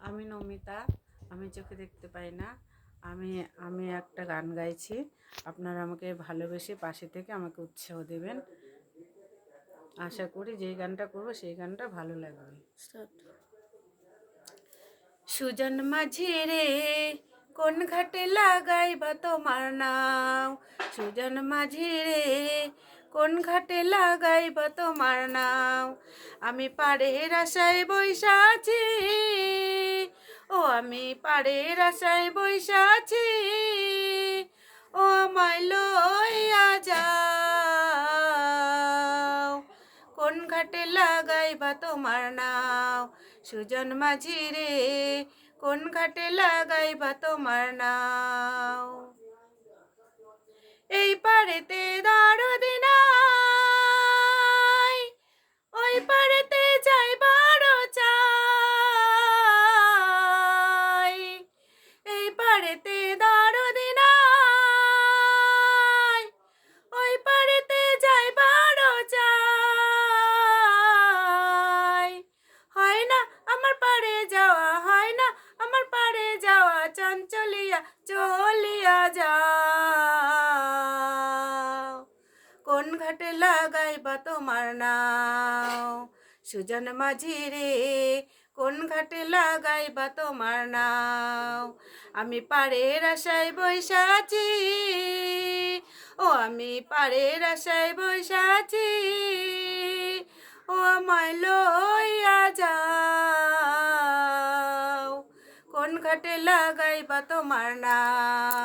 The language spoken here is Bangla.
আমি নমিতা। আমি চোখে দেখতে পাই না। আমি আমি একটা গান গাইছি। আপনারা আমাকে ভালোবেসে পাশে থেকে আমাকে উৎসাহ দেবেন। আশা করি যেই গানটা করবো সেই গানটা ভালো লাগবে। সুজন মাঝি রে কোন ঘাটে লাগাইবা তোমার নাও, সুজন মাঝি রে কোন ঘাটে লাগাইবা তোমার নাও। আমি পাড়ের আশায় বইসা আছি, ও আমি পাড়ের আশায় বইসা আছি, ও আমায় লইয়া যাও। কোন ঘাটে লাগাইবা তোমার নাও, সুজন মাঝি রে কোন ঘাটে লাগাইবা তোমার নাও। এই পাড়েতে দরদি নাই, ওই পাড়েতে যাইবার চাই। এই পাড়েতে দরদি নাই, ওই পাড়েতে যাইবার চাই। হয় না আমার পাড়ে যাওয়া, হয় না আমার পাড়ে যাওয়া, চঞ্চলিয়া চলিয়া যাও। কোন ঘাটে লাগাইবা তোমার নাও, সুজন মাঝি রে কোন ঘাটে লাগাইবা তোমার নাও। আমি পাড়ের আশায় বইসা আছি, ও আমি পাড়ের আশায় বইসা আছি, ও আমায় লইয়া যাও। কোন ঘাটে লাগাইবা তোমার নাও।